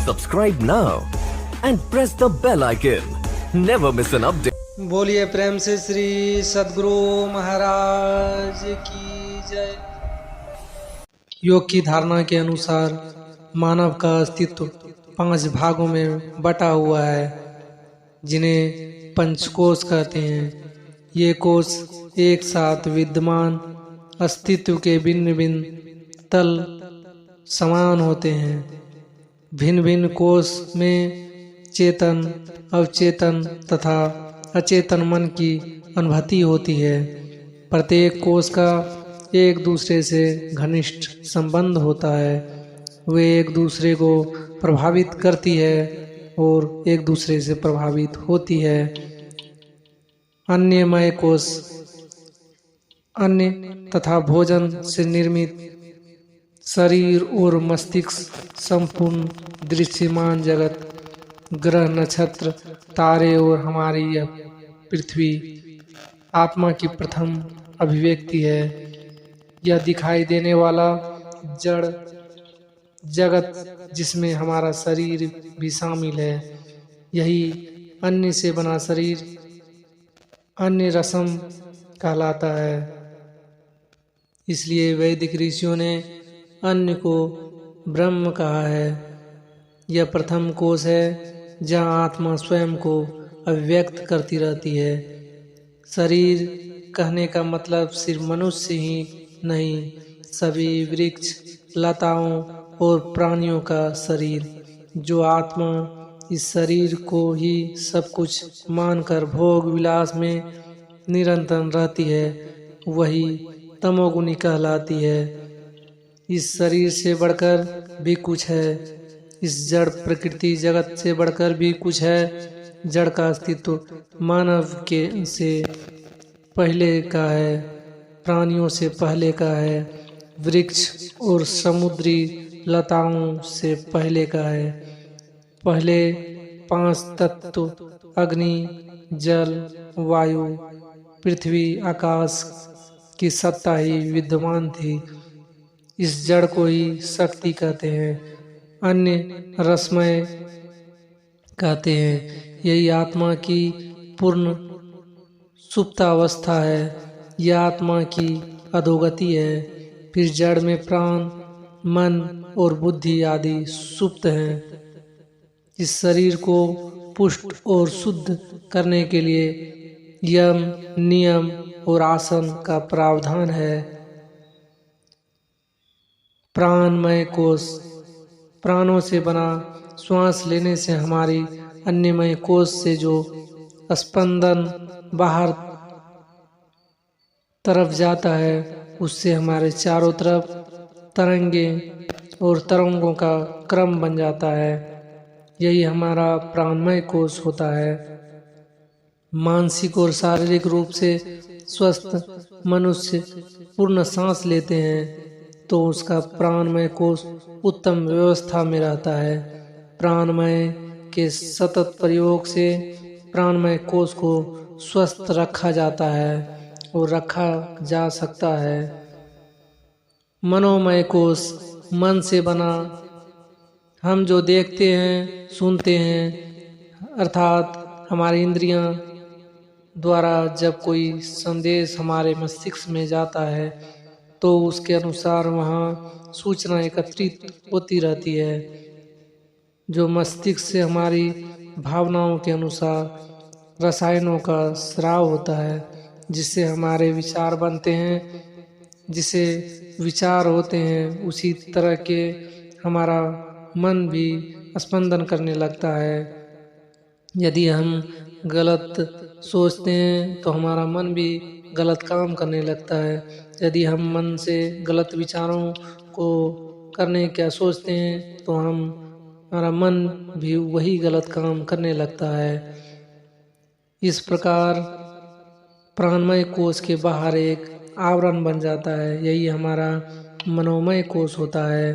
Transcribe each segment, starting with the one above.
Subscribe now and press the bell icon. Never miss an update. बोलिए प्रेम से श्री सद्गुरु महाराज की जय। योग की धारणा के अनुसार मानव का अस्तित्व 5 भागों में बटा हुआ है, जिन्हें पंचकोश कहते हैं। ये कोश एक साथ विद्यमान अस्तित्व के भिन्न भिन्न तल समान होते हैं। भिन्न भिन्न कोश में चेतन, अवचेतन तथा अचेतन मन की अनुभूति होती है। प्रत्येक कोश का एक दूसरे से घनिष्ठ संबंध होता है। वे एक दूसरे को प्रभावित करती है और एक दूसरे से प्रभावित होती है। अन्नमय कोश अन्न तथा भोजन से निर्मित शरीर और मस्तिष्क संपूर्ण दृश्यमान जगत, ग्रह, नक्षत्र, तारे और हमारी यह पृथ्वी आत्मा की प्रथम अभिव्यक्ति है। यह दिखाई देने वाला जड़ जगत, जिसमें हमारा शरीर भी शामिल है, यही अन्न से बना शरीर अन्न रसम कहलाता है। इसलिए वैदिक ऋषियों ने अन्न को ब्रह्म कहा है। यह प्रथम कोश है जहाँ आत्मा स्वयं को अभिव्यक्त करती रहती है। शरीर कहने का मतलब सिर्फ मनुष्य ही नहीं, सभी वृक्ष, लताओं और प्राणियों का शरीर। जो आत्मा इस शरीर को ही सब कुछ मानकर भोग विलास में निरंतर रहती है, वही तमोगुणी कहलाती है। इस शरीर से बढ़कर भी कुछ है, इस जड़ प्रकृति जगत से बढ़कर भी कुछ है। जड़ का अस्तित्व मानव के से पहले का है, प्राणियों से पहले का है, वृक्ष और समुद्री लताओं से पहले का है। पहले 5 तत्व अग्नि, जल, वायु, पृथ्वी, आकाश की सत्ता ही विद्यमान थी। इस जड़ को ही शक्ति कहते हैं, अन्य रसमय कहते हैं। यही आत्मा की पूर्ण सुप्तावस्था है, यह आत्मा की अधोगति है। फिर जड़ में प्राण, मन और बुद्धि आदि सुप्त हैं। इस शरीर को पुष्ट और शुद्ध करने के लिए यम, नियम और आसन का प्रावधान है। प्राणमय कोश प्राणों से बना। श्वास लेने से हमारी अन्नमय कोश से जो स्पंदन बाहर तरफ जाता है, उससे हमारे चारों तरफ तरंगे और तरंगों का क्रम बन जाता है। यही हमारा प्राणमय कोश होता है। मानसिक और शारीरिक रूप से स्वस्थ मनुष्य पूर्ण सांस लेते हैं तो उसका प्राणमय कोश उत्तम व्यवस्था में रहता है। प्राणमय के सतत प्रयोग से प्राणमय कोश को स्वस्थ रखा जाता है और रखा जा सकता है। मनोमय कोश मन से बना। हम जो देखते हैं, सुनते हैं, अर्थात हमारी इंद्रियां द्वारा जब कोई संदेश हमारे मस्तिष्क में जाता है तो उसके अनुसार वहाँ सूचना एकत्रित होती रहती है, जो मस्तिष्क से हमारी भावनाओं के अनुसार रसायनों का स्राव होता है, जिससे हमारे विचार बनते हैं। जिसे विचार होते हैं उसी तरह के हमारा मन भी स्पंदन करने लगता है। यदि हम गलत सोचते हैं तो हमारा मन भी गलत काम करने लगता है। यदि हम मन से गलत विचारों को करने क्या सोचते हैं तो हमारा मन भी वही गलत काम करने लगता है। इस प्रकार प्राणमय कोश के बाहर एक आवरण बन जाता है, यही हमारा मनोमय कोश होता है।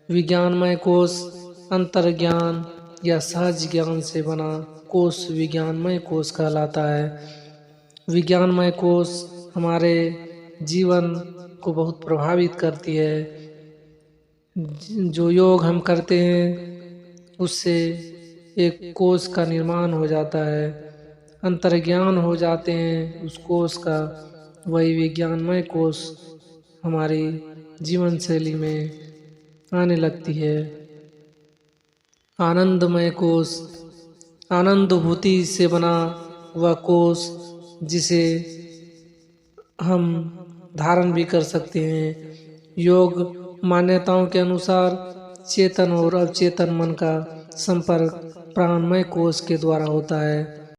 विज्ञानमय कोश अंतर्ज्ञान या सहज ज्ञान से बना कोश विज्ञानमय कोश कहलाता है। विज्ञानमय कोश हमारे जीवन को बहुत प्रभावित करती है। जो योग हम करते हैं उससे एक कोश का निर्माण हो जाता है, अंतर्ज्ञान हो जाते हैं उस कोश का। वही विज्ञानमय कोश हमारी जीवन शैली में आने लगती है। आनंदमय कोश, आनंदभूति से बना वह कोश जिसे हम धारण भी कर सकते हैं। योग मान्यताओं के अनुसार चेतन और अवचेतन मन का संपर्क प्राणमय कोश के द्वारा होता है।